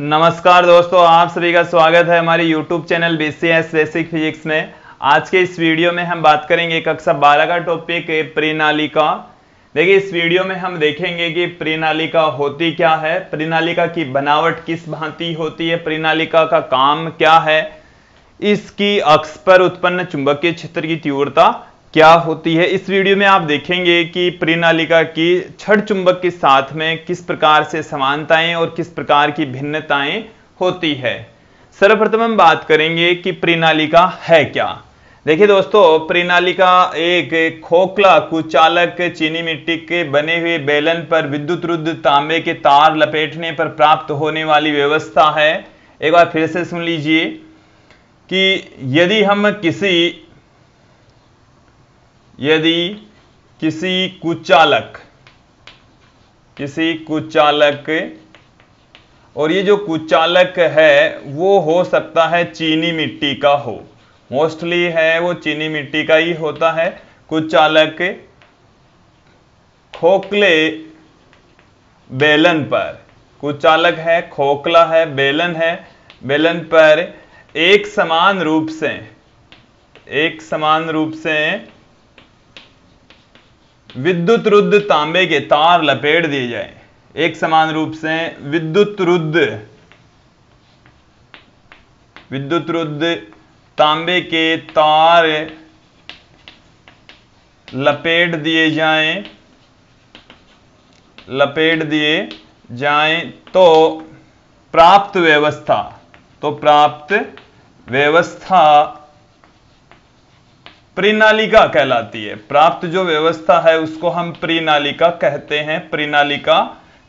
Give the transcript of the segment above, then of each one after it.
नमस्कार दोस्तों, आप सभी का स्वागत है हमारे YouTube channel BCS basic physics में। आज के इस वीडियो में हम बात करेंगे कक्षा 12 का टॉपिक है प्रणालिका। देखिए, इस वीडियो में हम देखेंगे कि प्रणालिका होती क्या है, प्रणालिका की बनावट किस भांति होती है, प्रणालिका का काम क्या है, इसकी अक्ष पर उत्पन्न चुंबकीय क्षेत्र की तीव्रता क्या होती है। इस वीडियो में आप देखेंगे कि प्रणालिका की छड़ चुंबक के साथ में किस प्रकार से समानताएं और किस प्रकार की भिन्नताएं होती है। सर्वप्रथम हम बात करेंगे कि प्रणालिका है क्या। देखिए दोस्तों, प्रणालिका एक खोखला कुचालक चीनी मिट्टी के बने हुए बेलन पर विद्युत रुद्ध तांबे के तार लपेटने पर प्राप्त होने वाली व्यवस्था है। एक बार फिर से सुन लीजिए कि यदि किसी कुचालक और ये जो कुचालक है वो हो सकता है चीनी मिट्टी का हो, मोस्टली है वो चीनी मिट्टी का ही होता है। कुचालक खोखले बेलन पर, कुचालक है, खोखला है, बेलन है, बेलन पर एक समान रूप से विद्युत रुद्ध तांबे के तार लपेट दिए जाए। एक समान रूप से विद्युत रुद्ध तांबे के तार लपेट दिए जाएं तो प्राप्त व्यवस्था प्रणालिका कहलाती है। प्राप्त जो व्यवस्था है उसको हम प्रणालिका कहते हैं, प्रणालिका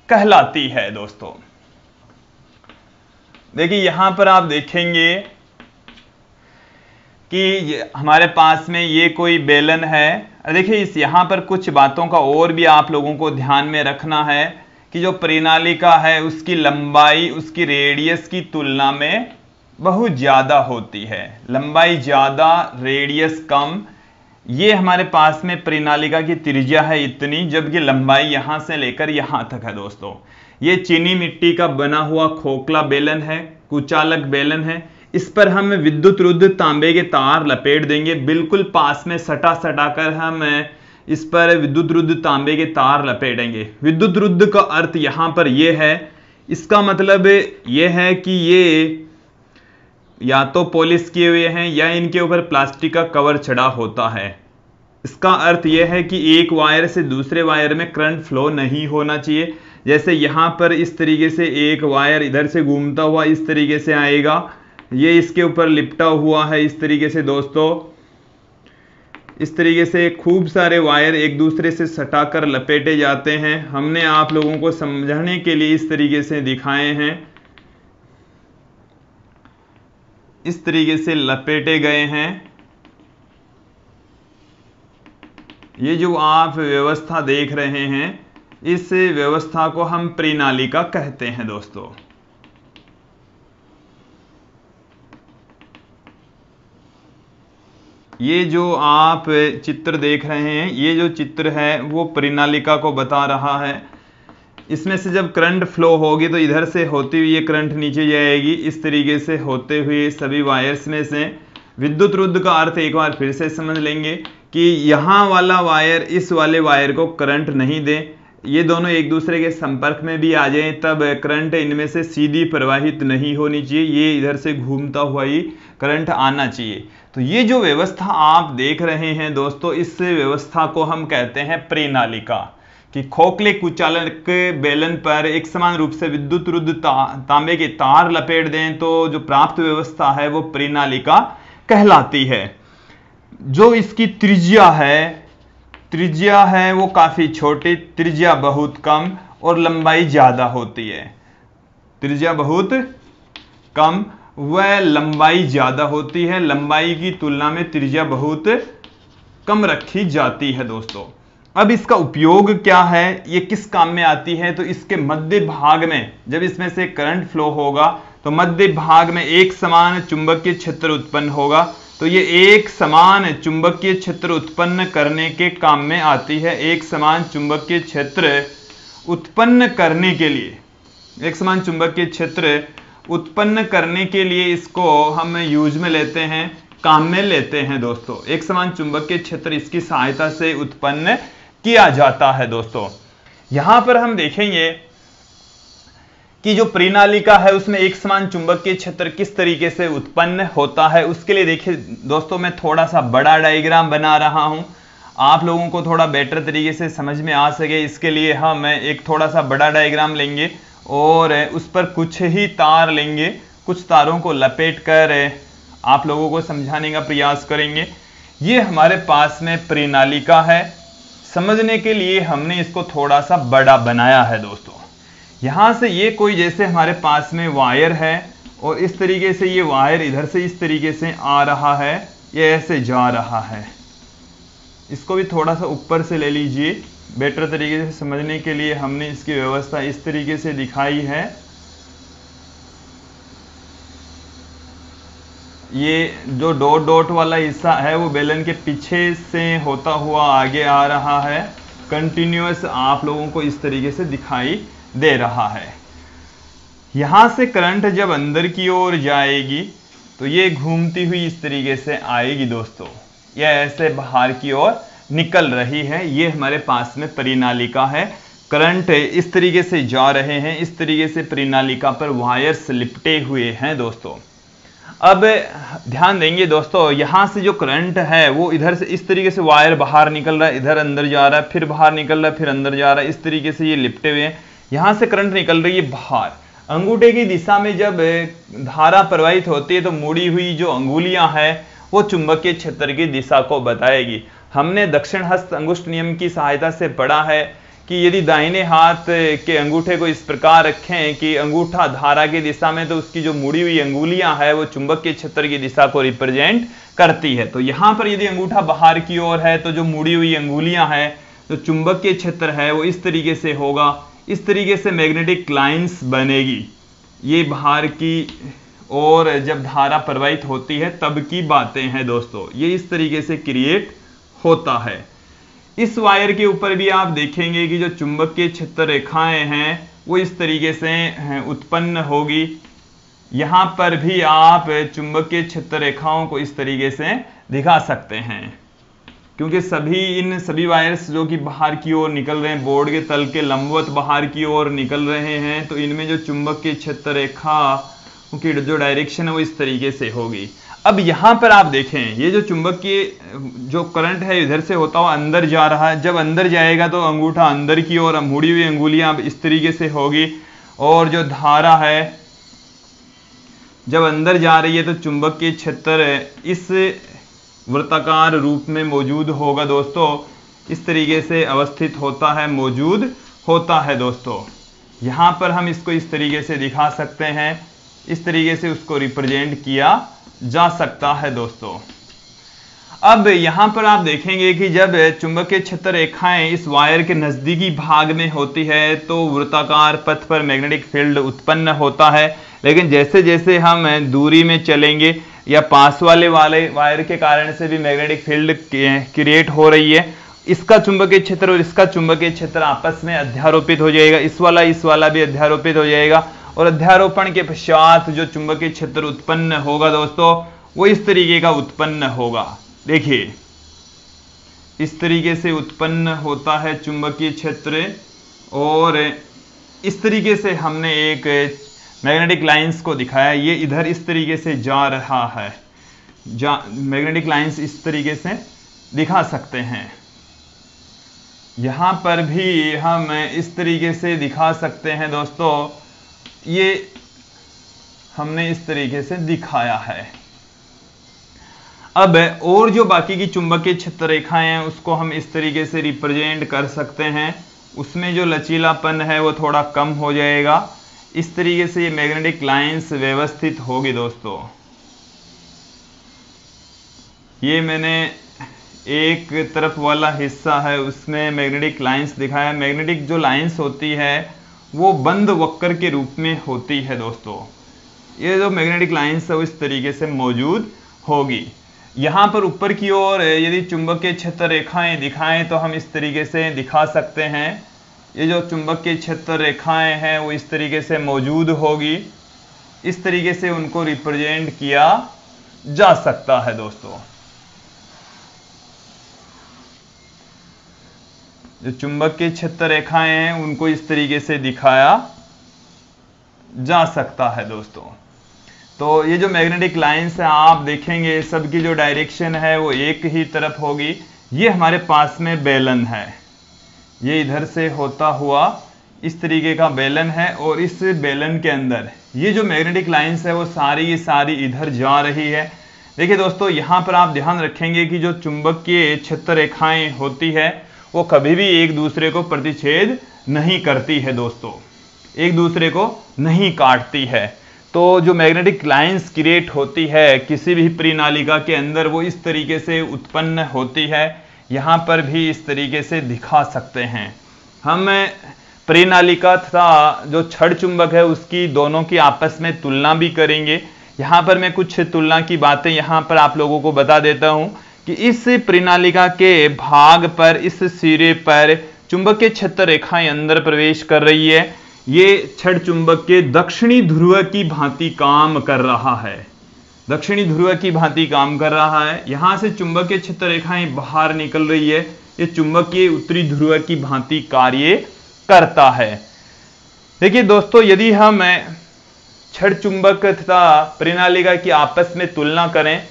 कहलाती है। दोस्तों देखिए, यहां पर आप देखेंगे कि हमारे पास में ये कोई बेलन है। देखिए, यहां पर कुछ बातों का और भी आप लोगों को ध्यान में रखना है कि जो प्रणालिका है उसकी लंबाई उसकी रेडियस की तुलना में बहुत ज्यादा होती है। लंबाई ज्यादा, रेडियस कम। ये हमारे पास में प्रणालिका की त्रिज्या है इतनी, जबकि लंबाई यहां से लेकर यहां तक है। दोस्तों, ये चीनी मिट्टी का बना हुआ खोखला बेलन है, कुचालक बेलन है। इस पर हम विद्युत रुद्ध तांबे के तार लपेट देंगे। बिल्कुल पास में सटा कर हम इस पर विद्युत रुद्ध तांबे के तार लपेटेंगे। विद्युत रुद्ध का अर्थ यहां पर यह है, इसका मतलब यह है कि ये या तो पॉलिश किए हुए हैं या इनके ऊपर प्लास्टिक का कवर चढ़ा होता है। इसका अर्थ यह है कि एक वायर से दूसरे वायर में करंट फ्लो नहीं होना चाहिए। जैसे यहां पर इस तरीके से एक वायर इधर से घूमता हुआ इस तरीके से आएगा, ये इसके ऊपर लिपटा हुआ है इस तरीके से। दोस्तों, इस तरीके से खूब सारे वायर एक दूसरे से सटाकर लपेटे जाते हैं। हमने आप लोगों को समझाने के लिए इस तरीके से दिखाए हैं, इस तरीके से लपेटे गए हैं। ये जो आप व्यवस्था देख रहे हैं, इस व्यवस्था को हम प्रणालिका कहते हैं। दोस्तों, ये जो आप चित्र देख रहे हैं, ये जो चित्र है वो प्रणालिका को बता रहा है। इसमें से जब करंट फ्लो होगी तो इधर से होती हुई ये करंट नीचे जाएगी, इस तरीके से होते हुए सभी वायर्स में से। विद्युत रुद्ध का अर्थ एक बार फिर से समझ लेंगे कि यहाँ वाला वायर इस वाले वायर को करंट नहीं दे, ये दोनों एक दूसरे के संपर्क में भी आ जाए तब करंट इनमें से सीधी प्रवाहित नहीं होनी चाहिए, ये इधर से घूमता हुआ ही करंट आना चाहिए। तो ये जो व्यवस्था आप देख रहे हैं दोस्तों, इस व्यवस्था को हम कहते हैं प्रणालिका। कि खोखले कुचालक बेलन पर एक समान रूप से विद्युत रुद्ध तांबे के तार लपेट दें तो जो प्राप्त व्यवस्था है वो प्रणालिका कहलाती है। जो इसकी त्रिज्या है वो काफी छोटी, त्रिज्या बहुत कम और लंबाई ज्यादा होती है। त्रिज्या बहुत कम व लंबाई ज्यादा होती है। लंबाई की तुलना में त्रिज्या बहुत कम रखी जाती है। दोस्तों, अब इसका उपयोग क्या है, ये किस काम में आती है, तो इसके मध्य भाग में जब इसमें से करंट फ्लो होगा तो मध्य भाग में एक समान चुंबकीय क्षेत्र उत्पन्न होगा। तो ये एक समान चुंबकीय क्षेत्र उत्पन्न करने के काम में आती है। एक समान चुंबकीय क्षेत्र उत्पन्न करने के लिए, एक समान चुंबकीय क्षेत्र उत्पन्न करने के लिए इसको हम यूज में लेते हैं, काम में लेते हैं दोस्तों। एक समान चुंबकीय क्षेत्र इसकी सहायता से उत्पन्न किया जाता है दोस्तों। यहां पर हम देखेंगे कि जो परिनालिका है उसमें एक समान चुंबकीय क्षेत्र किस तरीके से उत्पन्न होता है। उसके लिए देखिए दोस्तों, मैं थोड़ा सा बड़ा डायग्राम बना रहा हूं, आप लोगों को थोड़ा बेटर तरीके से समझ में आ सके। इसके लिए हम एक थोड़ा सा बड़ा डायग्राम लेंगे और उस पर कुछ ही तार लेंगे, कुछ तारों को लपेट कर आप लोगों को समझाने का प्रयास करेंगे। ये हमारे पास में परिनालिका है, समझने के लिए हमने इसको थोड़ा सा बड़ा बनाया है दोस्तों। यहां से ये कोई जैसे हमारे पास में वायर है और इस तरीके से ये वायर इधर से इस तरीके से आ रहा है, ये ऐसे जा रहा है। इसको भी थोड़ा सा ऊपर से ले लीजिए, बेटर तरीके से समझने के लिए हमने इसकी व्यवस्था इस तरीके से दिखाई है। ये जो डॉट डॉट वाला हिस्सा है वो बेलन के पीछे से होता हुआ आगे आ रहा है, कंटिन्यूअस आप लोगों को इस तरीके से दिखाई दे रहा है। यहां से करंट जब अंदर की ओर जाएगी तो ये घूमती हुई इस तरीके से आएगी दोस्तों, यह ऐसे बाहर की ओर निकल रही है। ये हमारे पास में परिनालिका है, करंट इस तरीके से जा रहे हैं, इस तरीके से परिनालिका पर वायर्स लिपटे हुए हैं दोस्तों। अब ध्यान देंगे दोस्तों, यहां से जो करंट है वो इधर से इस तरीके से वायर बाहर निकल रहा है, इधर अंदर जा रहा है, फिर बाहर निकल रहा है, फिर अंदर जा रहा है, इस तरीके से ये लिपटे हुए हैं। यहां से करंट निकल रही है बाहर, अंगूठे की दिशा में जब धारा प्रवाहित होती है तो मुड़ी हुई जो अंगुलियां हैं वो चुंबकीय क्षेत्र की दिशा को बताएगी। हमने दक्षिण हस्त अंगुष्ठ नियम की सहायता से पढ़ा है कि यदि दाहिने हाथ के अंगूठे को इस प्रकार रखें कि अंगूठा धारा की दिशा में, तो उसकी जो मुड़ी हुई अंगुलियां है वो चुंबकीय क्षेत्र की दिशा को रिप्रेजेंट करती है। तो यहां पर यदि अंगूठा बाहर की ओर है तो जो मुड़ी हुई अंगुलियां है, जो चुंबकीय क्षेत्र है वो इस तरीके से होगा, इस तरीके से मैग्नेटिक लाइंस बनेगी। ये बाहर की ओर जब धारा प्रवाहित होती है तब की बातें हैं दोस्तों, ये इस तरीके से क्रिएट होता है। इस वायर के ऊपर भी आप देखेंगे कि जो चुंबकीय क्षेत्र रेखाएं हैं वो इस तरीके से उत्पन्न होगी। यहां पर भी आप चुंबकीय क्षेत्र रेखाओं को इस तरीके से दिखा सकते हैं, क्योंकि इन सभी वायर्स जो कि बाहर की ओर निकल रहे हैं, बोर्ड के तल के लंबवत बाहर की ओर निकल रहे हैं, तो इनमें जो चुंबकीय क्षेत्र रेखा की जो डायरेक्शन है वो इस तरीके से होगी। अब यहां पर आप देखें, ये जो चुंबकीय जो करंट है इधर से होता हुआ अंदर जा रहा है, जब अंदर जाएगा तो अंगूठा अंदर की ओर, मुड़ी हुई अंगुलियां इस तरीके से होगी, और जो धारा है जब अंदर जा रही है तो चुंबकीय क्षेत्र इस वृत्ताकार रूप में मौजूद होगा दोस्तों, इस तरीके से अवस्थित होता है, मौजूद होता है दोस्तों। यहां पर हम इसको इस तरीके से दिखा सकते हैं, इस तरीके से उसको रिप्रेजेंट किया जा सकता है दोस्तों। अब यहां पर आप देखेंगे कि जब चुंबकीय क्षेत्र रेखाएं इस वायर के नजदीकी भाग में होती है तो वृत्ताकार पथ पर मैग्नेटिक फील्ड उत्पन्न होता है, लेकिन जैसे जैसे हम दूरी में चलेंगे या पास वाले वायर के कारण से भी मैग्नेटिक फील्ड क्रिएट हो रही है, इसका चुंबकीय क्षेत्र और इसका चुंबकीय क्षेत्र आपस में अध्यारोपित हो जाएगा, इस वाला भी अध्यारोपित हो जाएगा, और अध्यारोपण के पश्चात जो चुंबकीय क्षेत्र उत्पन्न होगा दोस्तों वो इस तरीके का उत्पन्न होगा। देखिए इस तरीके से उत्पन्न होता है चुंबकीय क्षेत्र, और इस तरीके से हमने एक मैग्नेटिक लाइंस को दिखाया, ये इधर इस तरीके से जा रहा है, मैग्नेटिक लाइंस इस तरीके से दिखा सकते हैं। यहां पर भी हम इस तरीके से दिखा सकते हैं दोस्तों, ये हमने इस तरीके से दिखाया है। अब और जो बाकी की चुंबकीय क्षेत्र रेखाएं हैं उसको हम इस तरीके से रिप्रेजेंट कर सकते हैं, उसमें जो लचीलापन है वो थोड़ा कम हो जाएगा, इस तरीके से ये मैग्नेटिक लाइंस व्यवस्थित होगी दोस्तों। ये मैंने एक तरफ वाला हिस्सा है उसमें मैग्नेटिक लाइंस दिखाया। मैग्नेटिक जो लाइंस होती है वो बंद वक्र के रूप में होती है दोस्तों। ये जो मैग्नेटिक लाइंस है वो इस तरीके से मौजूद होगी। यहाँ पर ऊपर की ओर यदि चुंबकीय क्षेत्र रेखाएं दिखाएं तो हम इस तरीके से दिखा सकते हैं। ये जो चुंबकीय क्षेत्र रेखाएं हैं वो इस तरीके से मौजूद होगी, इस तरीके से उनको रिप्रेजेंट किया जा सकता है दोस्तों। जो चुंबक की क्षेत्र रेखाएं हैं उनको इस तरीके से दिखाया जा सकता है दोस्तों। तो ये जो मैग्नेटिक लाइंस है आप देखेंगे सबकी जो डायरेक्शन है वो एक ही तरफ होगी। ये हमारे पास में बेलन है, ये इधर से होता हुआ इस तरीके का बेलन है और इस बेलन के अंदर ये जो मैग्नेटिक लाइंस है वो सारी इधर जा रही है। देखिए दोस्तों यहां पर आप ध्यान रखेंगे कि जो चुंबकीय क्षेत्र रेखाएं होती है वो कभी भी एक दूसरे को प्रतिच्छेद नहीं करती है दोस्तों, एक दूसरे को नहीं काटती है। तो जो मैग्नेटिक लाइंस क्रिएट होती है किसी भी परिनालिका के अंदर वो इस तरीके से उत्पन्न होती है। यहाँ पर भी इस तरीके से दिखा सकते हैं। हम परिनालिका तथा जो छड़ चुंबक है उसकी दोनों की आपस में तुलना भी करेंगे। यहाँ पर मैं कुछ तुलना की बातें यहाँ पर आप लोगों को बता देता हूँ कि इस परिनालिका के भाग पर इस सिरे पर चुंबकीय क्षेत्र रेखाएं अंदर प्रवेश कर रही है। ये छड़ चुंबक के दक्षिणी ध्रुव की भांति काम कर रहा है, दक्षिणी ध्रुव की भांति काम कर रहा है। यहां से चुंबकीय क्षेत्र रेखाएं बाहर निकल रही है, ये चुंबकीय उत्तरी ध्रुव की भांति कार्य करता है। देखिए दोस्तों यदि हम छड़ चुंबक तथा परिनालिका की आपस में तुलना करें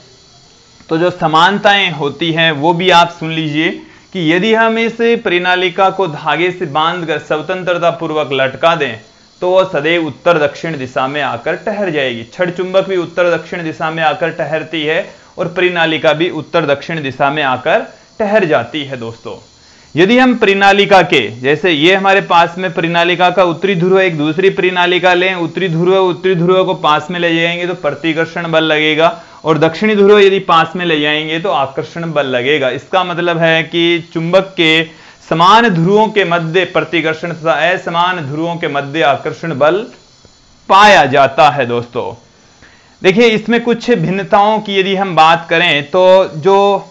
तो जो समानताएं होती हैं वो भी आप सुन लीजिए कि यदि हम इस परिनालिका को धागे से बांधकर स्वतंत्रता पूर्वक लटका दें तो वो सदैव उत्तर दक्षिण दिशा में आकर ठहर जाएगी। छड़ चुंबक भी उत्तर दक्षिण दिशा में आकर ठहरती है और परिनालिका भी उत्तर दक्षिण दिशा में आकर ठहर जाती है दोस्तों। यदि हम परिनालिका के जैसे ये हमारे पास में परिनालिका का उत्तरी ध्रुव एक दूसरी परिनालिका लें, उत्तरी ध्रुव को पास में ले जाएंगे तो प्रतिकर्षण बल लगेगा और दक्षिणी ध्रुव यदि पास में ले जाएंगे तो आकर्षण बल लगेगा। इसका मतलब है कि चुंबक के समान ध्रुवों के मध्य प्रतिकर्षण तथा असमान ध्रुवों के मध्य आकर्षण बल पाया जाता है दोस्तों। देखिए इसमें कुछ भिन्नताओं की यदि हम बात करें तो जो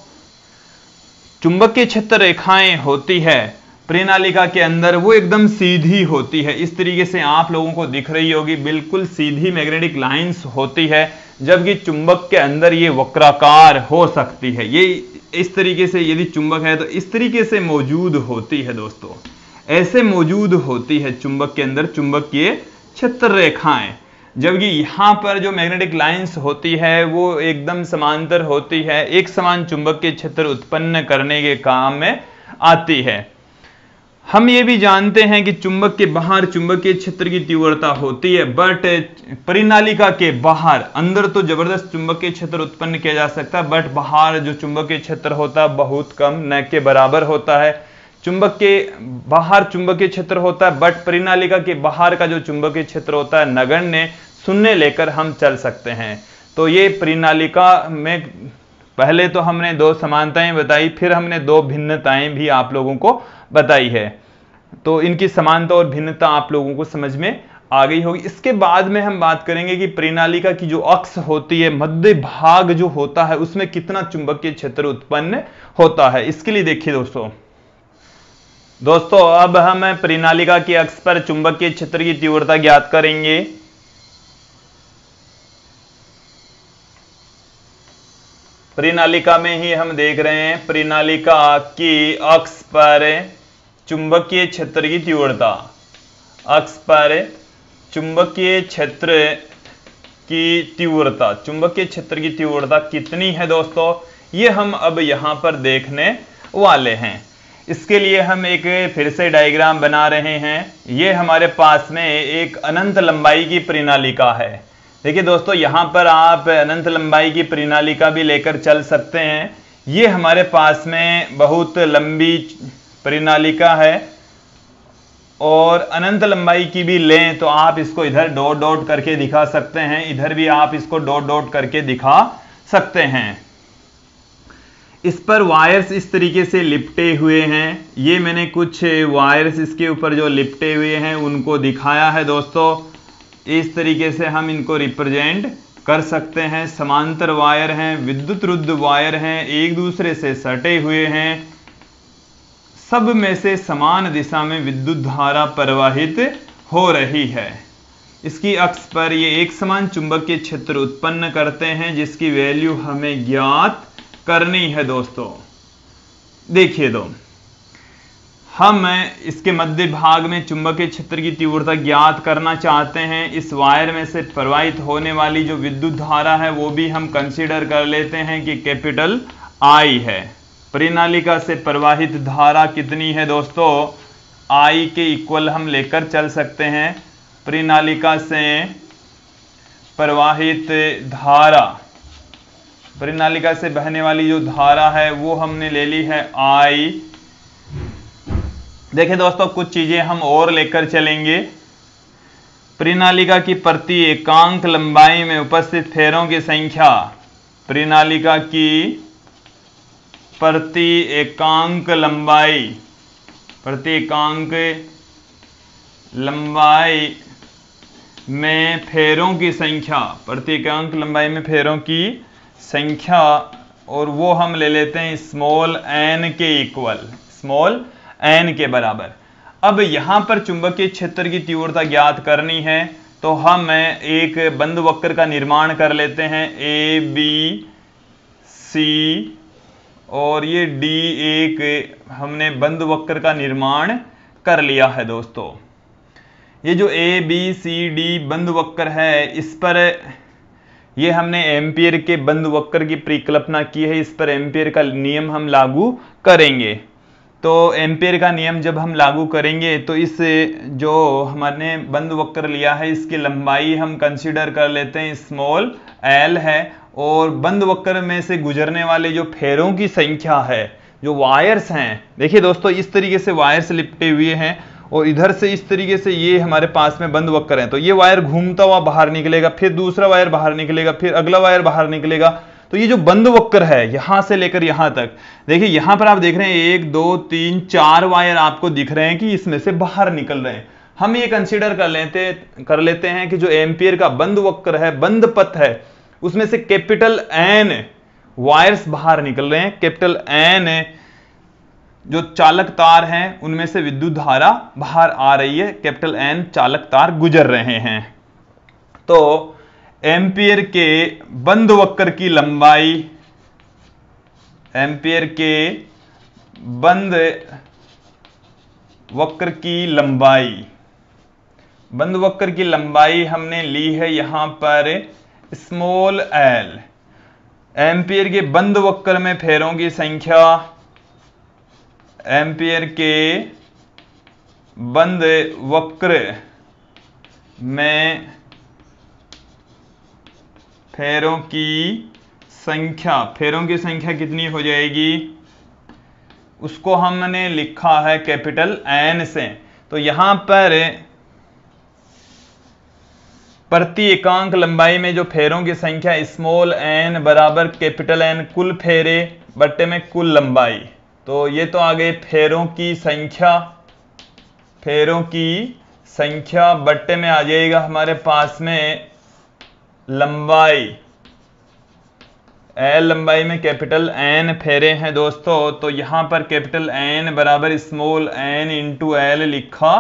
चुंबकीय क्षेत्र रेखाएं होती है परिनालिका के अंदर वो एकदम सीधी होती है। इस तरीके से आप लोगों को दिख रही होगी, बिल्कुल सीधी मैग्नेटिक लाइंस होती है, जबकि चुंबक के अंदर ये वक्राकार हो सकती है। ये इस तरीके से यदि चुंबक है तो इस तरीके से मौजूद होती है दोस्तों, ऐसे मौजूद होती है चुंबक के अंदर चुंबकीय क्षेत्र रेखाएं। जबकि यहां पर जो मैग्नेटिक लाइंस होती है वो एकदम समांतर होती है, एक समान चुंबकीय क्षेत्र उत्पन्न करने के काम में आती है। हम ये भी जानते हैं कि चुंबक के बाहर चुंबकीय क्षेत्र की तीव्रता होती है, बट परिनालिका के बाहर, अंदर तो जबरदस्त चुंबकीय क्षेत्र उत्पन्न किया जा सकता है बट बाहर जो चुंबकीय क्षेत्र होता है बहुत कम, न के बराबर होता है। चुंबक के बाहर चुंबकीय क्षेत्र होता है बट परिनालिका के बाहर का जो चुंबकीय क्षेत्र होता है नगण्य, शून्य लेकर हम चल सकते हैं। तो ये परिनालिका में पहले तो हमने दो समानताएं बताई, फिर हमने दो भिन्नताएं भी आप लोगों को बताई है। तो इनकी समानता और भिन्नता आप लोगों को समझ में आ गई होगी। इसके बाद में हम बात करेंगे कि परिनालिका की जो अक्ष होती है, मध्य भाग जो होता है उसमें कितना चुंबकीय क्षेत्र उत्पन्न होता है। इसके लिए देखिए दोस्तों अब हम परिनालिका की अक्ष पर चुंबकीय क्षेत्र की तीव्रता ज्ञात करेंगे। परिनालिका में ही हम देख रहे हैं परिनालिका की अक्ष पर चुंबकीय क्षेत्र की तीव्रता, अक्ष पर चुंबकीय क्षेत्र की तीव्रता, चुंबकीय क्षेत्र की तीव्रता कितनी है दोस्तों, ये हम अब यहां पर देखने वाले हैं। इसके लिए हम एक फिर से डायग्राम बना रहे हैं। ये हमारे पास में एक अनंत लंबाई की परिनालिका है। देखिए दोस्तों यहां पर आप अनंत लंबाई की परिनालिका भी लेकर चल सकते हैं। ये हमारे पास में बहुत लंबी परिनालिका है और अनंत लंबाई की भी लें तो आप इसको इधर डॉट डॉट करके दिखा सकते हैं, इधर भी आप इसको डॉट डॉट करके दिखा सकते हैं। इस पर वायर्स इस तरीके से लिपटे हुए हैं। ये मैंने कुछ वायर्स इसके ऊपर जो लिपटे हुए हैं उनको दिखाया है दोस्तों। इस तरीके से हम इनको रिप्रेजेंट कर सकते हैं। समांतर वायर हैं, विद्युत रुद्ध वायर हैं, एक दूसरे से सटे हुए हैं, सब में से समान दिशा में विद्युत धारा प्रवाहित हो रही है। इसकी अक्ष पर ये एक समान चुंबकीय क्षेत्र उत्पन्न करते हैं, जिसकी वैल्यू हमें ज्ञात करनी है दोस्तों। देखिए दो, हम इसके मध्य भाग में चुंबकीय क्षेत्र की तीव्रता ज्ञात करना चाहते हैं। इस वायर में से प्रवाहित होने वाली जो विद्युत धारा है वो भी हम कंसीडर कर लेते हैं कि कैपिटल आई है। परिनालिका से प्रवाहित धारा कितनी है दोस्तों? आई के इक्वल हम लेकर चल सकते हैं। परिनालिका से प्रवाहित धारा, परिनालिका से बहने वाली जो धारा है वो हमने ले ली है आई। देखिए दोस्तों, कुछ चीजें हम और लेकर चलेंगे। परिनालिका की प्रति एकांक लंबाई में उपस्थित फेरों की संख्या, परिनालिका की प्रति एकांक लंबाई, प्रति एकांक लंबाई में फेरों की संख्या, प्रति एकांक लंबाई में फेरों की संख्या, और वो हम ले लेते हैं स्मॉल एन के इक्वल, स्मॉल एन के बराबर। अब यहां पर चुंबकीय क्षेत्र की तीव्रता ज्ञात करनी है, तो हम एक बंद वक्र का निर्माण कर लेते हैं। ए बी सी और ये डी, एक हमने बंद वक्र का निर्माण कर लिया है दोस्तों। ये जो ए बी सी डी बंद वक्र है, इस पर ये हमने एम्पियर के बंद वक्र की परिकल्पना की है। इस पर एम्पियर का नियम हम लागू करेंगे। तो एम्पियर का नियम जब हम लागू करेंगे तो इस जो हमने बंद वक्र लिया है इसकी लंबाई हम कंसीडर कर लेते हैं स्मॉल एल है, और बंद वक्र में से गुजरने वाले जो फेरों की संख्या है, जो वायर्स हैं, देखिए दोस्तों इस तरीके से वायर्स लिपटे हुए हैं और इधर से इस तरीके से ये हमारे पास में बंद वक्र है। तो ये वायर घूमता हुआ बाहर निकलेगा, फिर दूसरा वायर बाहर निकलेगा, फिर अगला वायर बाहर निकलेगा। तो ये जो बंद वक्र है यहां से लेकर यहां तक, देखिए यहां पर आप देख रहे हैं 1 2 3 4 वायर आपको दिख रहे हैं कि इसमें से बाहर निकल रहे हैं। हम ये कंसीडर कर लेते हैं कि जो एम्पियर का बंद वक्र है, बंद पथ है, उसमें से कैपिटल एन वायर्स बाहर निकल रहे हैं। कैपिटल एन जो चालक तार हैं उनमें से विद्युत धारा बाहर आ रही है, कैपिटल एन चालक तार गुजर रहे हैं। तो एम्पियर के बंद वक्र की लंबाई, एम्पियर के बंद वक्र की लंबाई, बंद वक्र की लंबाई हमने ली है यहां पर स्मॉल एल। एम्पियर के बंद वक्र में फेरों की संख्या, एम्पियर के बंद वक्र में फेरों की संख्या, फेरों की संख्या कितनी हो जाएगी उसको हमने लिखा है कैपिटल एन से। तो यहां पर प्रति एकांक लंबाई में जो फेरों की संख्या स्मॉल एन बराबर कैपिटल एन कुल फेरे बट्टे में कुल लंबाई। तो ये तो आ गए फेरों की संख्या, फेरों की संख्या बट्टे में आ जाएगा हमारे पास में लंबाई, एल लंबाई में कैपिटल एन फेरे हैं दोस्तों। तो यहां पर कैपिटल एन बराबर स्मॉल एन इंटू एल लिखा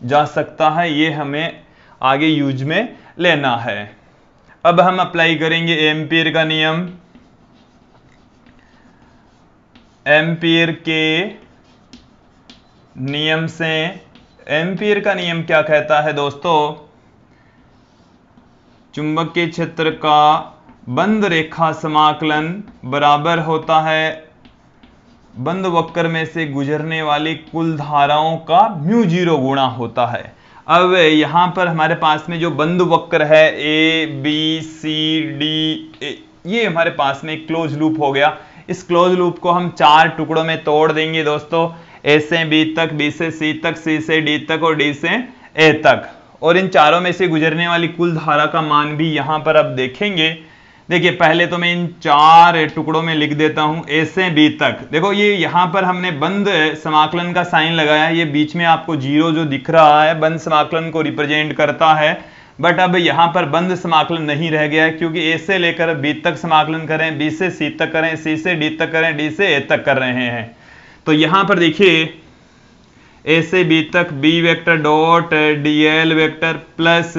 जा सकता है। ये हमें आगे यूज में लेना है। अब हम अप्लाई करेंगे एम्पियर का नियम। एम्पियर के नियम से, एम्पियर का नियम क्या कहता है दोस्तों? चुंबकीय क्षेत्र का बंद रेखा समाकलन बराबर होता है बंद वक्र में से गुजरने वाली कुल धाराओं का μ0 गुणा होता है। अब यहां पर हमारे पास में जो बंद वक्र है ए बी सी डी, ये हमारे पास में क्लोज लूप हो गया। इस क्लोज लूप को हम 4 टुकड़ों में तोड़ देंगे दोस्तों, ए से बी तक, बी से सी तक, सी से डी तक और डी से ए तक। और इन चारों में से गुजरने वाली कुल धारा का मान भी यहां पर अब देखेंगे। देखिए पहले तो मैं इन 4 टुकड़ों में लिख देता हूं ए से बी तक। देखो ये यहां पर हमने बंद समाकलन का साइन लगाया, ये बीच में आपको 0 जो दिख रहा है बंद समाकलन को रिप्रेजेंट करता है। बट अब यहां पर बंद समाकलन नहीं रह गया है, क्योंकि ए से लेकर बी तक समाकलन करें, बी से सी तक करें, सी से डी तक करें, डी से ए तक कर रहे हैं। तो यहां पर देखिए ए से बी तक B vector dot dl vector plus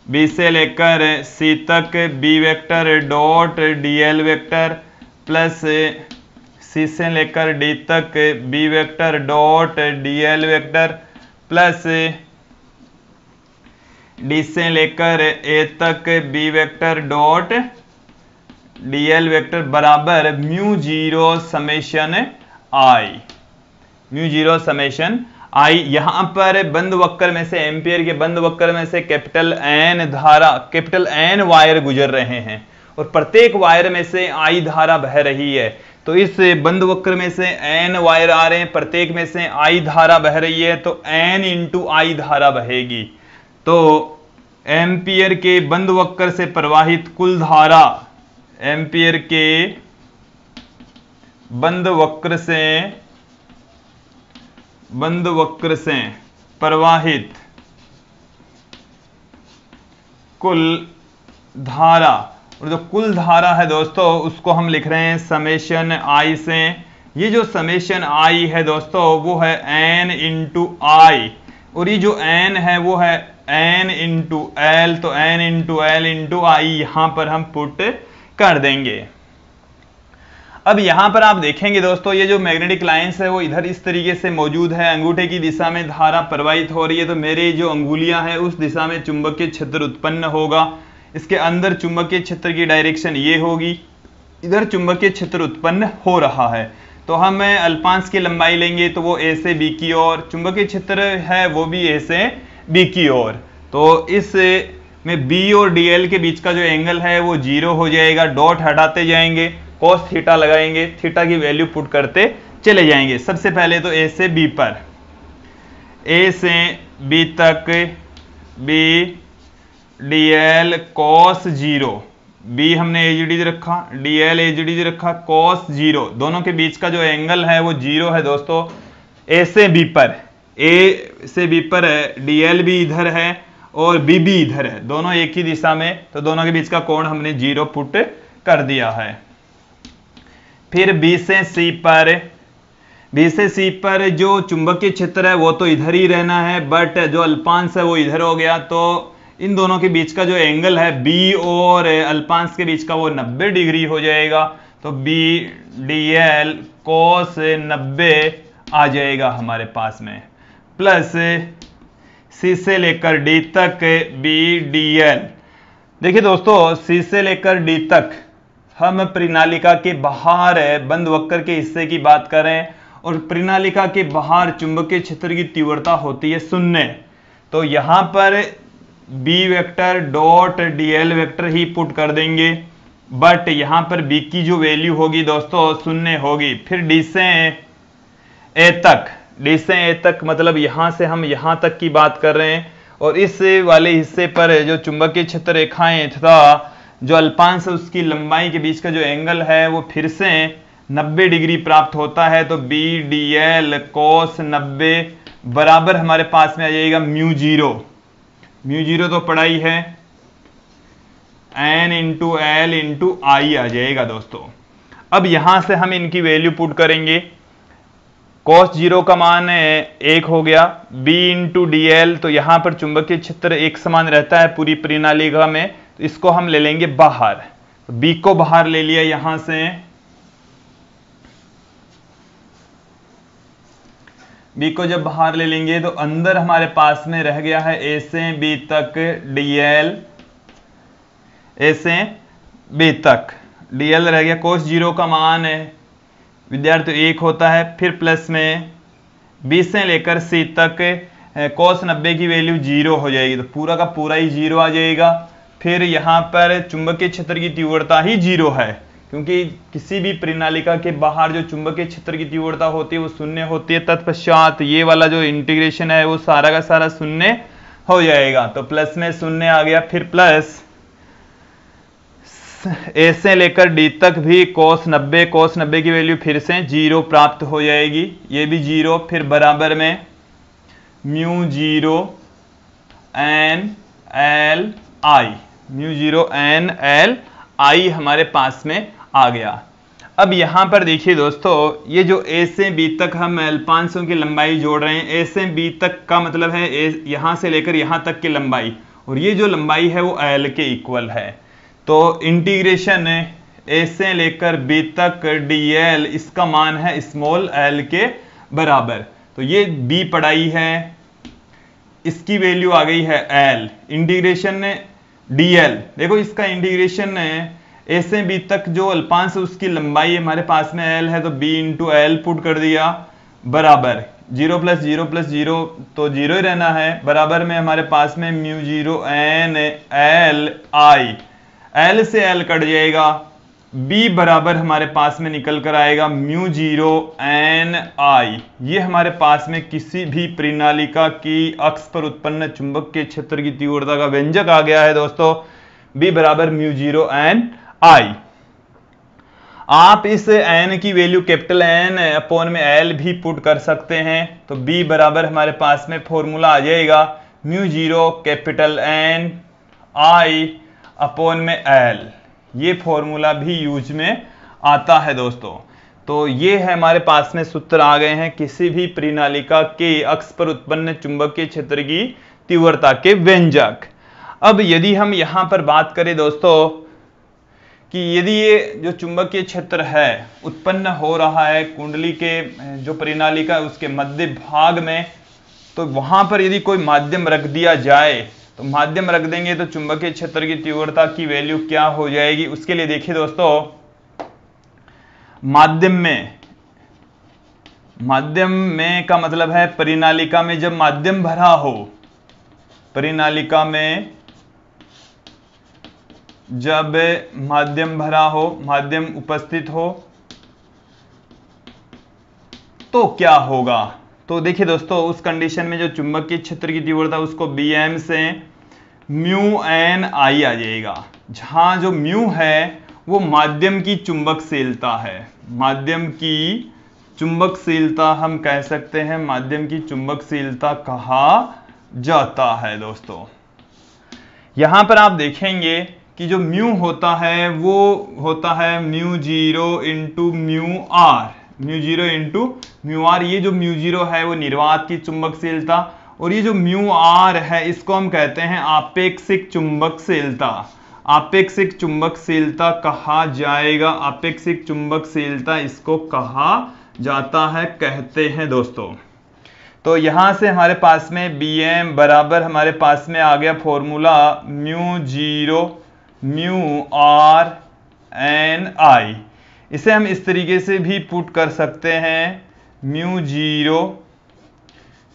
B से लेकर सी तक B vector dot dl vector plus C से लेकर डी तक B vector dot dl vector plus D से लेकर ए तक B vector dot dl vector बराबर mu zero summation i, mu zero summation i. यहां पर बंद वक्र में से, एम्पियर के बंद वक्र में से कैपिटल एन धारा, कैपिटल एन वायर गुजर रहे हैं और प्रत्येक वायर में से आई धारा बह रही है। तो इस बंद वक्र में से एन वायर आ रहे हैं, प्रत्येक में से आई धारा बह रही है, तो एन इंटू आई धारा बहेगी। तो एम्पियर के बंद वक्र से प्रवाहित कुल धारा, एम्पियर के बंद वक्र से प्रवाहित कुल धारा, और जो कुल धारा है दोस्तों उसको हम लिख रहे हैं समेशन आई से। ये जो समेशन आई है दोस्तों वो है एन इंटू आई, और ये जो एन है वो है एन इंटू एल, तो एन इंटू एल इंटू आई यहां पर हम पुट कर देंगे। अब यहां पर आप देखेंगे दोस्तों ये जो मैग्नेटिक लाइंस है वो इधर इस तरीके से मौजूद है, अंगूठे की दिशा में धारा प्रवाहित हो रही है, तो मेरे जो अंगुलियां हैं उस दिशा में चुंबकीय क्षेत्र उत्पन्न होगा। इसके अंदर चुंबकीय क्षेत्र की डायरेक्शन ये होगी, इधर चुंबकीय क्षेत्र उत्पन्न हो रहा है। तो हम अल्पांश की लंबाई लेंगे तो वो ए से बी की ओर, चुंबकीय क्षेत्र है वो भी ए से बी की ओर। तो इस में बी और डीएल के बीच का जो एंगल है वो 0 हो जाएगा। डॉट हटाते जाएंगे, cos थीटा लगाएंगे, थीटा की वैल्यू पुट करते चले जाएंगे। सबसे पहले तो ए से बी पर, ए से बी तक बी डीएल cos 0, बी हमने एजीडी रखा, डीएल एजीडी रखा, cos 0, दोनों के बीच का जो एंगल है वो 0 है दोस्तों। ए से बी पर, ए से बी पर डीएल भी इधर है और बी भी इधर है, दोनों एक ही दिशा में, तो दोनों के बीच का कोण हमने 0 पुट कर दिया है। फिर बी से सी पर, बी से सी पर जो चुंबकीय क्षेत्र है वो तो इधर ही रहना है, बट जो अल्पांश है वो इधर हो गया, तो इन दोनों के बीच का जो एंगल है बी और अल्पांश के बीच का वो 90 डिग्री हो जाएगा। तो बी डीएल cos 90 आ जाएगा हमारे पास में, प्लस सी से लेकर डी तक बी डीएल। देखिए दोस्तों सी से लेकर डी तक हम प्रणालिका के बाहर बंद वक्र के हिस्से की बात करें, और प्रणालिका के बाहर चुंबकीय क्षेत्र की तीव्रता होती है 0। तो यहां पर B vector dot dl vector ही पुट कर देंगे, बट यहां पर बी की जो वैल्यू होगी दोस्तों 0 होगी। फिर डी से ए तक, डी से ए तक मतलब यहां से हम यहां तक की बात कर रहे हैं, और इस वाले हिस्से पर जो चुंबकीय क्षेत्र रेखाएं तथा जो अल्पांश है उसकी लंबाई के बीच का जो एंगल है वो फिर से 90 डिग्री प्राप्त होता है। तो बी डीएल cos 90 बराबर हमारे पास में आ जाएगा म्यू जीरो, म्यू जीरो तो पढ़ा ही है, एन इंटू एल इंटू आई आ जाएगा दोस्तों। अब यहां से हम इनकी वैल्यू पुट करेंगे, cos 0 का मान 1 हो गया, b इंटू डी एल, तो यहां पर चुंबकीय क्षेत्र एक समान रहता है पूरी प्रणालिका में, तो इसको हम ले लेंगे बाहर, तो b को बाहर ले लिया यहां से, b को जब बाहर ले लेंगे तो अंदर हमारे पास में रह गया है a से b तक dl, a से b तक dl रह गया। cos 0 का मान है विद्यार्थी 1 होता है, फिर प्लस में b से लेकर c तक cos 90 की वैल्यू 0 हो जाएगी, तो पूरा का पूरा ही 0 आ जाएगा। फिर यहाँ पर चुंबकीय क्षेत्र की तीव्रता ही 0 है, क्योंकि किसी भी प्रणालिका के बाहर जो चुंबकीय क्षेत्र की तीव्रता होती है वो 0 होती है। तत्पश्चात ये वाला जो इंटीग्रेशन है वो सारा का सारा 0 हो जाएगा, तो प्लस में 0 आ गया। फिर प्लस ए से लेकर डी तक भी cos 90 की वैल्यू फिर से 0 प्राप्त हो जाएगी, ये भी 0। फिर बराबर में mu zero N L I, mu zero N L I हमारे पास में आ गया। अब यहां पर देखिए दोस्तों, ये जो ए से बी तक हम अल्पांशों की लंबाई जोड़ रहे हैं, ए से बी तक का मतलब है यहां से लेकर यहां तक की लंबाई, और ये जो लंबाई है वो l के इक्वल है। तो इंटीग्रेशन a से लेकर b तक dl, इसका मान है स्मॉल l के बराबर। तो ये b पढ़ाई है, इसकी वैल्यू आ गई है l। इंटीग्रेशन dl, देखो इसका इंटीग्रेशन a से b तक जो अल्पांश उसकी लंबाई हमारे पास में l है, तो b इंटू l पुट कर दिया बराबर 0 प्लस 0 प्लस 0 तो 0 ही रहना है, बराबर में हमारे पास में mu 0 n l i, l से l कट जाएगा, b बराबर हमारे पास में निकल कर आएगा म्यू 0 n i। ये हमारे पास में किसी भी प्रणालिका की अक्ष पर उत्पन्न चुंबकीय क्षेत्र की तीव्रता का व्यंजक आ गया है दोस्तों, b बराबर म्यू 0 n i। आप इस n की वैल्यू कैपिटल N अपॉन में l भी पुट कर सकते हैं, तो b बराबर हमारे पास में फॉर्मूला आ जाएगा mu 0 capital N i upon में l। ये फॉर्मूला भी यूज में आता है दोस्तों। तो ये है हमारे पास में सूत्र आ गए हैं किसी भी प्रणालिका के अक्ष पर उत्पन्न चुंबकीय क्षेत्र की तीव्रता के व्यंजक। अब यदि हम यहां पर बात करें दोस्तों कि यदि ये जो चुंबकीय क्षेत्र है उत्पन्न हो रहा है कुंडली के जो प्रणालिका है उसके मध्य भाग में, तो वहां पर यदि कोई माध्यम रख दिया जाए, तो माध्यम रख देंगे तो चुंबकीय क्षेत्र की तीव्रता की वैल्यू क्या हो जाएगी। उसके लिए देखिए दोस्तों, माध्यम में का मतलब है प्रणालिका में जब माध्यम भरा हो, प्रणालिका में जब माध्यम भरा हो, माध्यम उपस्थित हो, तो क्या होगा। तो देखिए दोस्तों, उस कंडीशन में जो चुंबकीय क्षेत्र की तीव्रता उसको bm से म्यू n i आ जाएगा, जहां जो म्यू है वो माध्यम की चुंबकशीलता है। माध्यम की चुंबकशीलता हम कह सकते हैं, माध्यम की चुंबकशीलता कहा जाता है दोस्तों। यहां पर आप देखेंगे कि जो म्यू होता है वो होता है mu 0 into mu R, mu 0 into mu R. ये जो म्यू 0 है वो निर्वात की चुंबकशीलता, और ये जो म्यू आर है इसको हम कहते हैं आपेक्षिक चुंबकशीलता। आपेक्षिक चुंबकशीलता कहा जाएगा, आपेक्षिक चुंबकशीलता इसको कहा जाता है, कहते हैं दोस्तों। तो यहां से हमारे पास में bm बराबर हमारे पास में आ गया formula mu 0 mu R n i। इसे हम इस तरीके से भी पुट कर सकते हैं, mu 0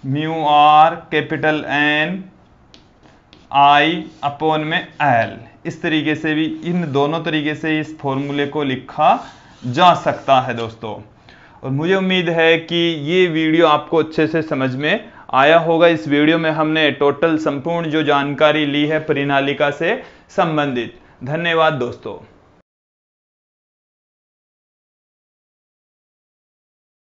mu are capital N i upon में l। इस तरीके से भी, इन दोनों तरीके से इस फॉर्मूले को लिखा जा सकता है दोस्तों। और मुझे उम्मीद है कि ये वीडियो आपको अच्छे से समझ में आया होगा। इस वीडियो में हमने टोटल संपूर्ण जो जानकारी ली है प्रणालिका से संबंधित। धन्यवाद दोस्तों।